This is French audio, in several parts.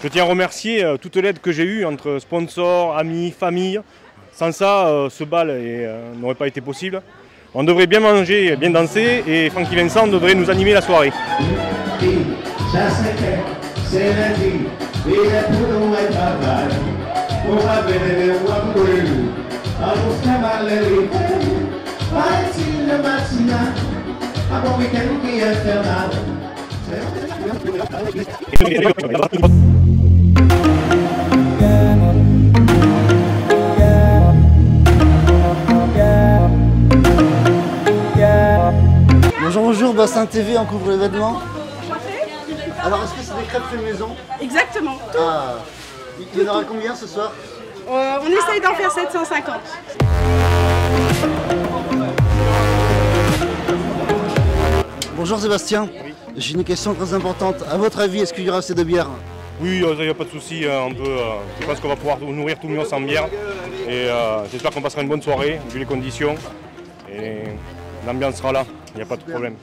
Je tiens à remercier toute l'aide que j'ai eue entre sponsors, amis, famille. Sans ça, ce bal n'aurait pas été possible. On devrait bien manger, bien danser et Francky Vincent devrait nous animer la soirée. Bonjour, bonjour, Bassin TV, on couvre l'événement. Alors, est-ce que c'est des crêpes fait maison? Exactement. Ah, il y en aura combien ce soir? On essaye d'en faire 750. Bonjour Sébastien, j'ai une question très importante. À votre avis, est-ce qu'il y aura assez de bière? Oui, il n'y a pas de souci. Je pense qu'on va pouvoir nourrir tout le monde sans bière. Et j'espère qu'on passera une bonne soirée, vu les conditions. Et l'ambiance sera là, il n'y a pas de problème.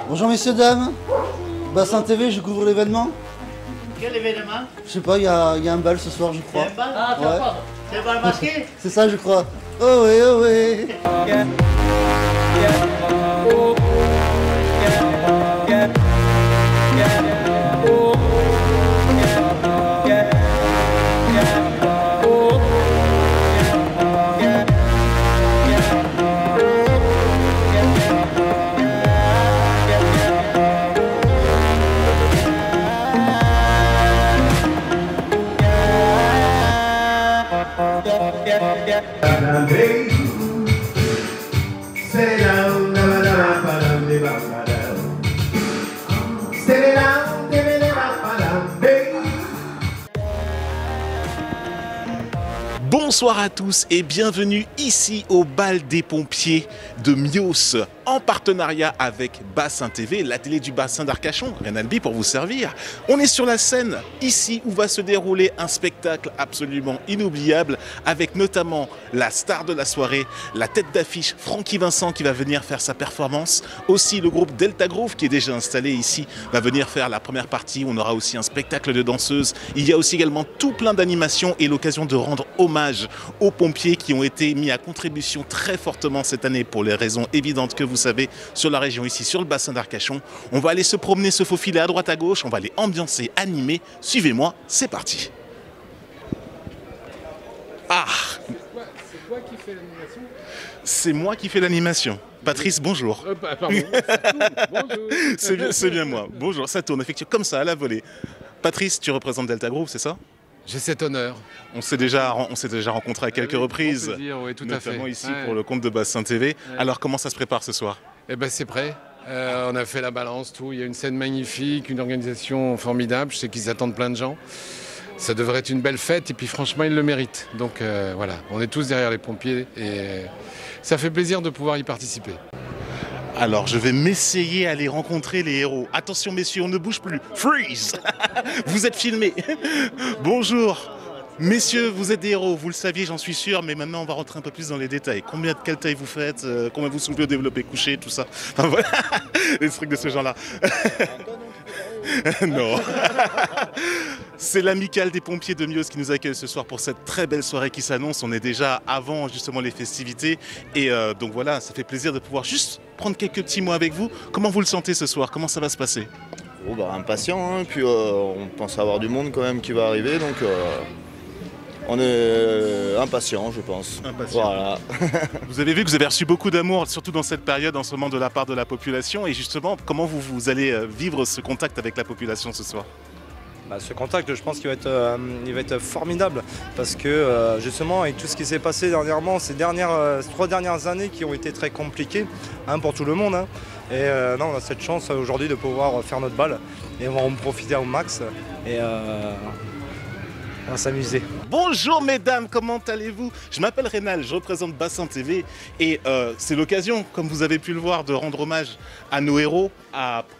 Bonjour messieurs, dames. Bassin TV, je couvre l'événement. Quel événement? Je sais pas, il y a un bal ce soir, je crois. C'est un bal? Ah, ouais. C'est un bal masqué? C'est ça, je crois. Oh oui, oh oui. Bonsoir à tous et bienvenue ici au bal des pompiers de Mios en partenariat avec Bassin TV, la télé du bassin d'Arcachon, Renalbi pour vous servir. On est sur la scène ici où va se dérouler un spectacle absolument inoubliable avec notamment la star de la soirée, la tête d'affiche Francky Vincent qui va venir faire sa performance. Aussi le groupe Delta Groove qui est déjà installé ici va venir faire la première partie. On aura aussi un spectacle de danseuses. Il y a aussi également tout plein d'animations et l'occasion de rendre hommage aux pompiers qui ont été mis à contribution très fortement cette année pour les raisons évidentes que vous savez sur la région ici, sur le bassin d'Arcachon. On va aller se promener, se faufiler à droite à gauche, on va aller ambiancer, animer. Suivez-moi, c'est parti. Ah! C'est toi qui fais l'animation? C'est moi qui fais l'animation. Patrice, bonjour. Pardon, bonjour. C'est bien moi. Bonjour, ça tourne effectivement comme ça à la volée. Patrice, tu représentes Delta Groove, c'est ça? J'ai cet honneur. On s'est déjà rencontrés à quelques reprises, Oui, tout à fait. notamment ici pour le compte de Bassin TV. Ouais. Alors comment ça se prépare ce soir? Eh ben c'est prêt. On a fait la balance, tout. Il y a une scène magnifique, une organisation formidable. Je sais qu'ils attendent plein de gens. Ça devrait être une belle fête et puis franchement ils le méritent. Donc voilà, on est tous derrière les pompiers et ça fait plaisir de pouvoir y participer. Alors, je vais m'essayer à aller rencontrer les héros. Attention, messieurs, on ne bouge plus. Freeze! Vous êtes filmés. Bonjour. Messieurs, vous êtes des héros, vous le saviez, j'en suis sûr, mais maintenant on va rentrer un peu plus dans les détails. Quelle taille vous faites, combien vous soulevez au développé couché, tout ça. Enfin voilà, les trucs de ce genre-là. Non. C'est l'amicale des pompiers de Mios qui nous accueille ce soir pour cette très belle soirée qui s'annonce. On est déjà avant justement les festivités et donc voilà, ça fait plaisir de pouvoir juste prendre quelques petits mots avec vous. Comment vous le sentez ce soir? Comment ça va se passer? Oh bah impatient, hein. Puis on pense avoir du monde quand même qui va arriver, donc on est impatient, je pense. Impatient. Voilà. Vous avez vu que vous avez reçu beaucoup d'amour, surtout dans cette période en ce moment de la part de la population. Et justement, comment vous allez vivre ce contact avec la population ce soir? Ce contact, je pense qu'il va être formidable parce que justement, avec tout ce qui s'est passé dernièrement, ces 3 dernières années qui ont été très compliquées pour tout le monde. Et non, on a cette chance aujourd'hui de pouvoir faire notre bal et on va en profiter au max et on va s'amuser. Bonjour mesdames, comment allez-vous? Je m'appelle Rénal, je représente Bassin TV et c'est l'occasion, comme vous avez pu le voir, de rendre hommage à nos héros,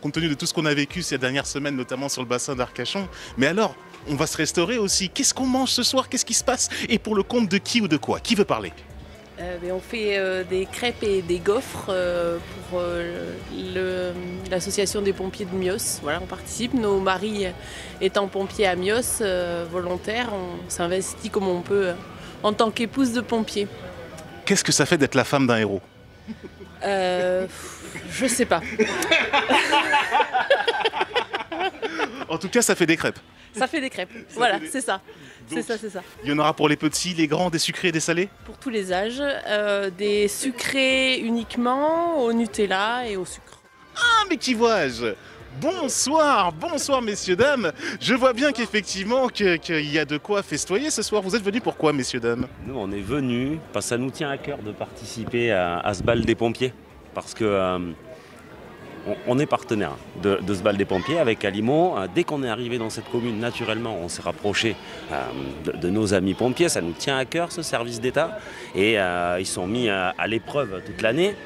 compte tenu de tout ce qu'on a vécu ces dernières semaines, notamment sur le bassin d'Arcachon. Mais alors, on va se restaurer aussi. Qu'est-ce qu'on mange ce soir? Qu'est-ce qui se passe? Et pour le compte de qui ou de quoi? Qui veut parler? On fait des crêpes et des gaufres pour l'association des pompiers de Mios. Voilà, on participe. Nos maris étant pompiers à Mios, volontaires, on s'investit comme on peut en tant qu'épouse de pompier. Qu'est-ce que ça fait d'être la femme d'un héros? Je sais pas. En tout cas, ça fait des crêpes. Ça fait des crêpes. Voilà, c'est ça. C'est ça. Il y en aura pour les petits, les grands, des sucrés et des salés? Pour tous les âges, des sucrés uniquement, au Nutella et au sucre. Ah, mais qui vois-je? Bonsoir, bonsoir messieurs, dames. Je vois bien qu'effectivement qu'il y a de quoi festoyer ce soir. Vous êtes venus pourquoi, messieurs, dames? Nous, on est venus parce que ça nous tient à cœur de participer à ce bal des pompiers. Parce que on est partenaire de ce bal des pompiers avec Alimo. Dès qu'on est arrivé dans cette commune, naturellement, on s'est rapproché de nos amis pompiers. Ça nous tient à cœur, ce service d'État. Et ils sont mis à l'épreuve toute l'année.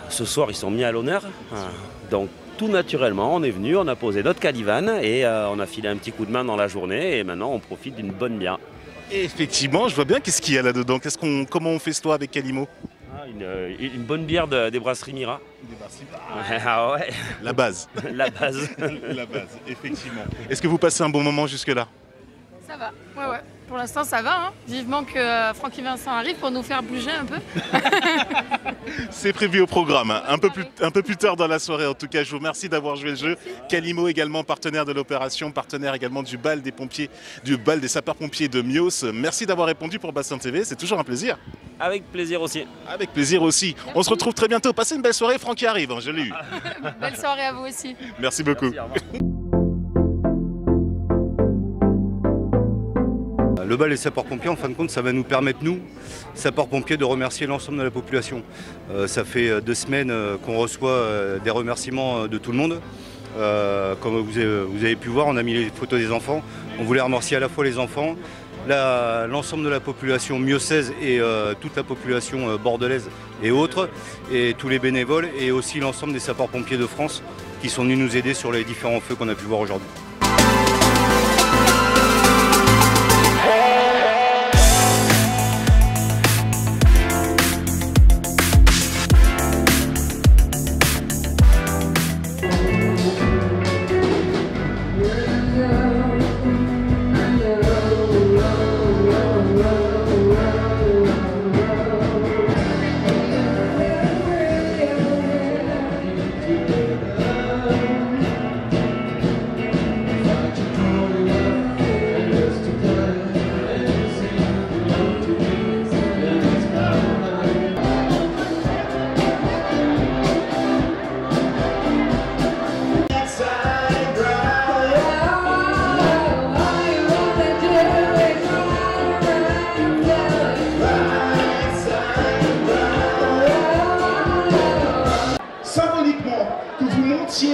Ce soir, ils sont mis à l'honneur. Donc, tout naturellement, on est venu, on a posé notre calivane et on a filé un petit coup de main dans la journée. Et maintenant, on profite d'une bonne bière. Et effectivement, je vois bien qu'est-ce qu'il y a là-dedans. Comment on festoie avec Alimo? Une bonne bière des brasseries Mira. Ah ouais. La base. La base. La base, effectivement. Est-ce que vous passez un bon moment jusque-là? Ça va, ouais. Pour l'instant, ça va. Hein. Vivement que Francky Vincent arrive pour nous faire bouger un peu. C'est prévu au programme, un peu plus tard dans la soirée. En tout cas, je vous remercie d'avoir joué le jeu. Calimo également partenaire de l'opération, partenaire également du bal des pompiers, du bal des sapeurs-pompiers de Mios. Merci d'avoir répondu pour Bassin TV, c'est toujours un plaisir. Avec plaisir aussi. Avec plaisir aussi. Merci. On se retrouve très bientôt. Passez une belle soirée. Francky arrive, hein, je l'ai eu. Belle soirée à vous aussi. Merci beaucoup. Merci, le bal des sapeurs-pompiers, en fin de compte, ça va nous permettre, nous, sapeurs-pompiers, de remercier l'ensemble de la population. Ça fait 2 semaines qu'on reçoit des remerciements de tout le monde. Comme vous avez pu voir, on a mis les photos des enfants. On voulait remercier à la fois les enfants, l'ensemble de la population miossaise et toute la population bordelaise et autres, et tous les bénévoles, et aussi l'ensemble des sapeurs-pompiers de France qui sont venus nous aider sur les différents feux qu'on a pu voir aujourd'hui.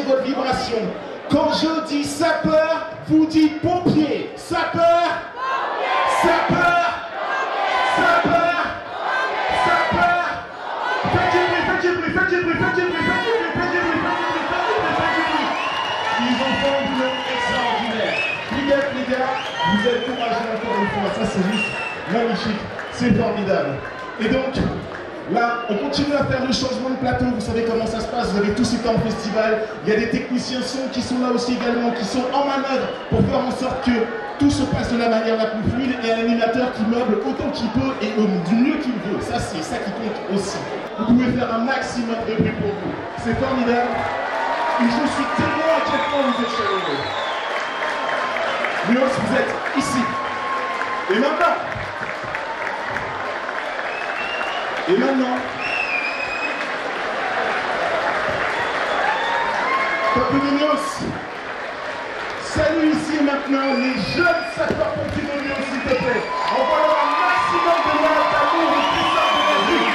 Votre vibration. Quand je dis sapeur, vous dites pompier. Sapeur, sapeur, sapeur, sapeur. Faites du bruit, faites du bruit, faites du bruit, faites du bruit, faites du bruit, faites du bruit, faites du bruit, faites du bruit. Les enfants, vous êtes extraordinaires. Big up les gars, vous êtes courageux encore une fois. Ça c'est juste magnifique, c'est formidable. Et donc, là, on continue à faire le changement de plateau, vous savez comment ça se passe, vous avez tous été en festival, il y a des techniciens son qui sont là aussi également, qui sont en manœuvre pour faire en sorte que tout se passe de la manière la plus fluide et un animateur qui meuble autant qu'il peut et du mieux qu'il veut, ça c'est ça qui compte aussi. Vous pouvez faire un maximum de bruit pour vous, c'est formidable, et je suis témoin à quel point vous êtes chaleureux. Mios, vous êtes ici, et maintenant, Peuple de Mios, salut ici et maintenant les jeunes sapeurs-pompiers de Mios, s'il te plaît. Envoie-leur un maximum de love, d'amour et de puissance de la vie.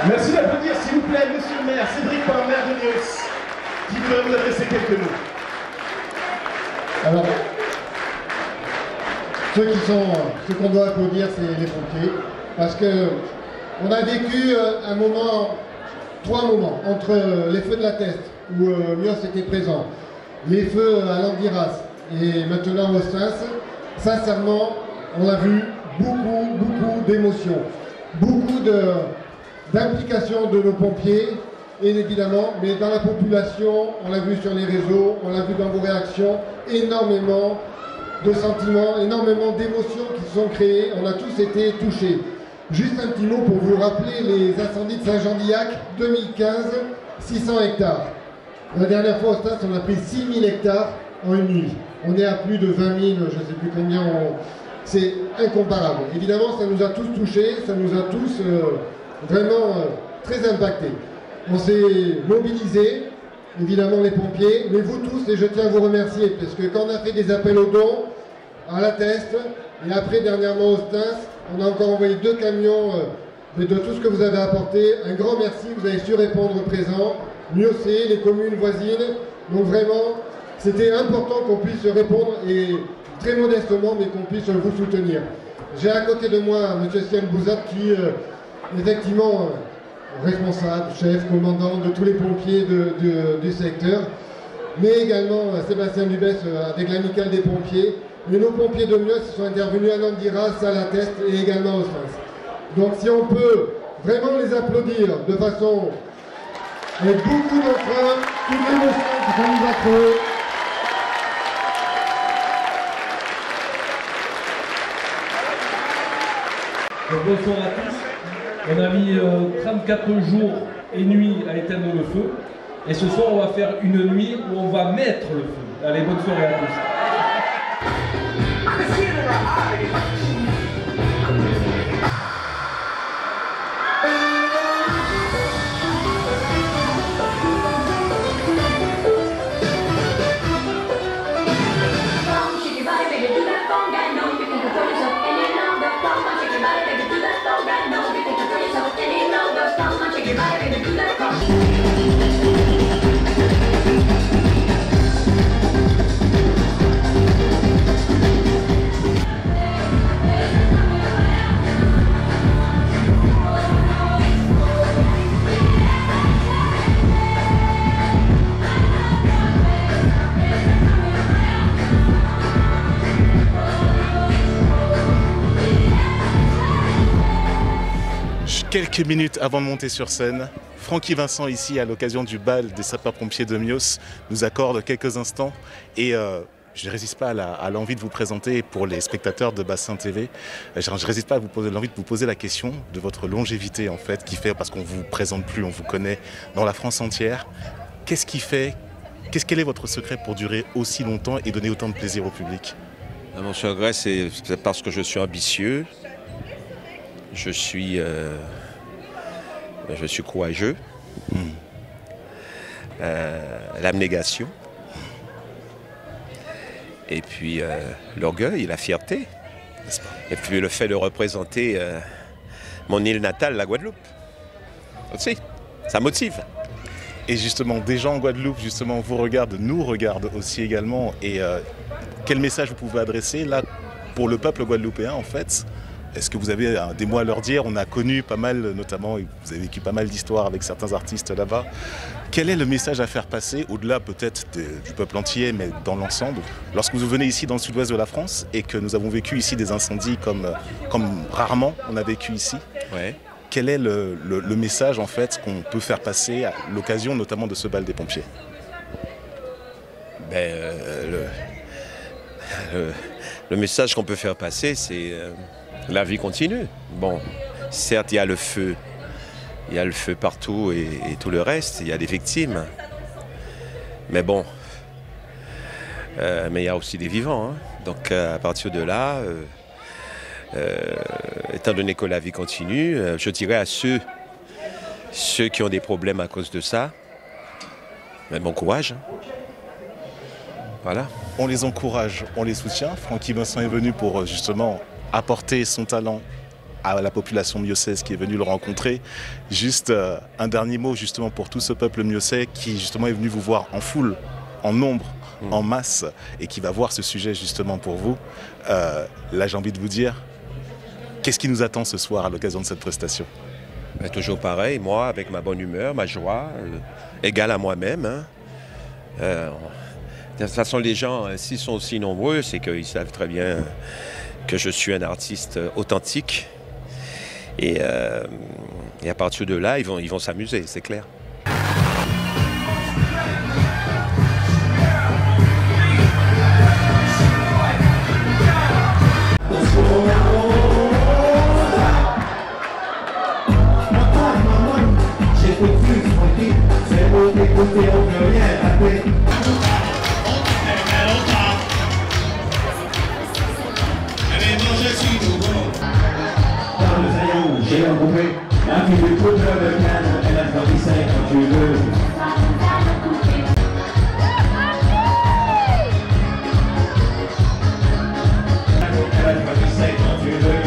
Merci d'applaudir, s'il vous plaît, monsieur le maire, Cédric Pain, maire de Mios, qui voudrait vous adresser quelques mots. Alors, ce qu'on doit applaudir, c'est les pompiers, parce que on a vécu un moment, 3 moments, entre les feux de la Teste, où Mios était présent, les feux à Landiras, et maintenant au Stins, sincèrement, on a vu beaucoup d'émotions, beaucoup d'implication de nos pompiers, et évidemment, mais dans la population, on l'a vu sur les réseaux, on l'a vu dans vos réactions, énormément de sentiments, énormément d'émotions qui se sont créées, on a tous été touchés. Juste un petit mot pour vous rappeler les incendies de Saint-Jean-d'Illac, 2015, 600 hectares. La dernière fois au Stade, on a pris 6000 hectares en une nuit. On est à plus de 20 000, je ne sais plus combien, c'est incomparable. Évidemment, ça nous a tous touchés, ça nous a tous vraiment très impactés. On s'est mobilisés, évidemment les pompiers, mais vous tous, et je tiens à vous remercier, parce que quand on a fait des appels aux dons, à la Teste, et après dernièrement au Stins, on a encore envoyé 2 camions de tout ce que vous avez apporté. Un grand merci, vous avez su répondre présent. Miocé, les communes voisines. Donc vraiment, c'était important qu'on puisse répondre, et très modestement, mais qu'on puisse vous soutenir. J'ai à côté de moi M. Sian Bouzat qui, effectivement, responsable, chef, commandant de tous les pompiers du secteur, mais également Sébastien Dubès avec l'amicale des pompiers. Mais nos pompiers de Mios sont intervenus à Nandiras, à la Teste et également au Stins. Donc si on peut vraiment les applaudir de façon avec beaucoup d'entrain, toute l'émotion que ça nous a créé. Bonsoir à tous. On a mis 34 jours et nuits à éteindre le feu. Et ce soir, on va faire une nuit où on va mettre le feu. Allez, bonne soirée à tous. Quelques minutes avant de monter sur scène, Francky Vincent, ici à l'occasion du bal des sapeurs-pompiers de Mios, nous accorde quelques instants et je ne résiste pas à l'envie de vous présenter pour les spectateurs de Bassin TV. Je ne résiste pas à l'envie de vous poser la question de votre longévité en fait, qui fait, parce qu'on ne vous présente plus, on vous connaît dans la France entière. Quel est votre secret pour durer aussi longtemps et donner autant de plaisir au public? Mon secret, c'est parce que je suis ambitieux, je suis courageux, l'abnégation, et puis l'orgueil, la fierté, et puis le fait de représenter mon île natale, la Guadeloupe. Aussi, ça motive. Et justement, des gens en Guadeloupe, justement, vous regardent, nous regardent aussi également. Et quel message vous pouvez adresser là pour le peuple guadeloupéen en fait? Est-ce que vous avez des mots à leur dire? On a connu pas mal, notamment, vous avez vécu pas mal d'histoires avec certains artistes là-bas. Quel est le message à faire passer, au-delà peut-être du peuple entier, mais dans l'ensemble? Lorsque vous venez ici dans le sud-ouest de la France et que nous avons vécu ici des incendies comme rarement on a vécu ici, ouais. Quel est le message en fait qu'on peut faire passer à l'occasion notamment de ce bal des pompiers? Le message qu'on peut faire passer, c'est la vie continue. Bon, certes, il y a le feu partout et tout le reste, il y a des victimes. Mais bon, mais il y a aussi des vivants. Hein. Donc à partir de là, étant donné que la vie continue, je dirais à ceux qui ont des problèmes à cause de ça, mais bon courage. Hein. Voilà. On les encourage, on les soutient. Francky Vincent est venu pour justement apporter son talent à la population miossaise qui est venue le rencontrer. Juste un dernier mot justement pour tout ce peuple miossais qui justement est venu vous voir en foule, en nombre, en masse, et qui va voir ce sujet justement pour vous. Là j'ai envie de vous dire, qu'est-ce qui nous attend ce soir à l'occasion de cette prestation? Toujours pareil, moi avec ma bonne humeur, ma joie, égale à moi-même. Hein. De toute façon, les gens, s'ils sont aussi nombreux, c'est qu'ils savent très bien que je suis un artiste authentique. Et à partir de là, ils vont s'amuser, c'est clair. J'ai un coupé, un qui lui coûte le canne, elle a 35 quand tu veux. Elle a 35 quand tu veux.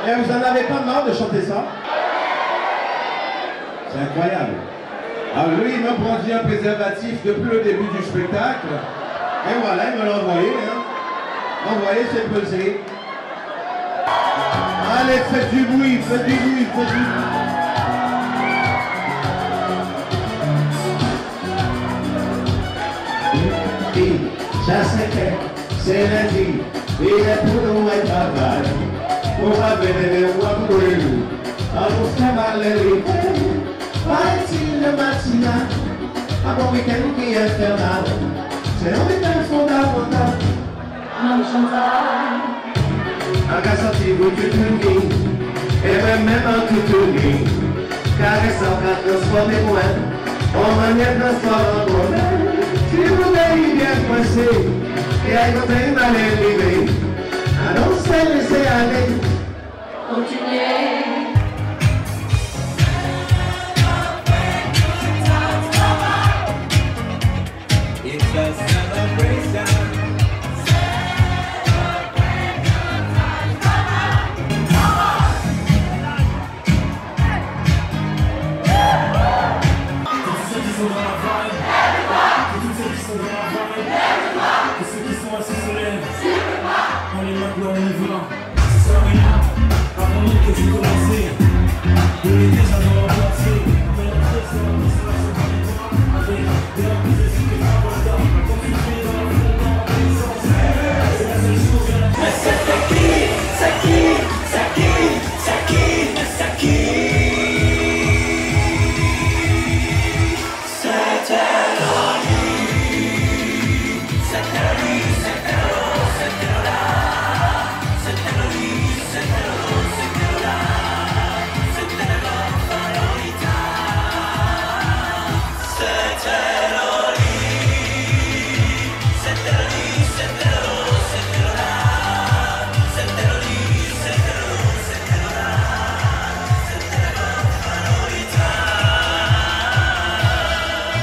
Et vous en avez pas marre de chanter ça? C'est incroyable. Alors lui, il m'a produit un préservatif depuis le début du spectacle. Et voilà, il me l'a envoyé. Hein. Envoyé, c'est pesé. Allez, faites du bruit, faites du bruit, faites du bruit. Ça c'est lundi, il est pour nous et travail. On va venir voir pour nous. On va faire mal les Parti le matin, un bon week-end qui est infernal. C'est un week-end fondamental. Non, un gars sorti vous que tu dis, et même un que tu dis. Caressant qu'à transformer moi, on manière transforme en bonheur. Si vous avez bien coincé, et à votre mal élevé, alors c'est laisser aller. Continuez.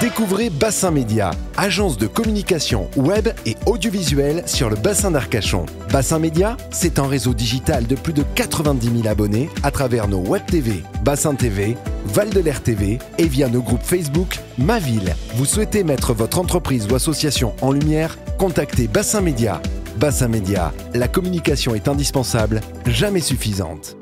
Découvrez Bassin Média, agence de communication web et audiovisuelle sur le bassin d'Arcachon. Bassin Média, c'est un réseau digital de plus de 90 000 abonnés à travers nos web TV, Bassin TV, Val de l'Air TV et via nos groupes Facebook Ma Ville. Vous souhaitez mettre votre entreprise ou association en lumière? Contactez Bassin Média. Bassin Média, la communication est indispensable, jamais suffisante.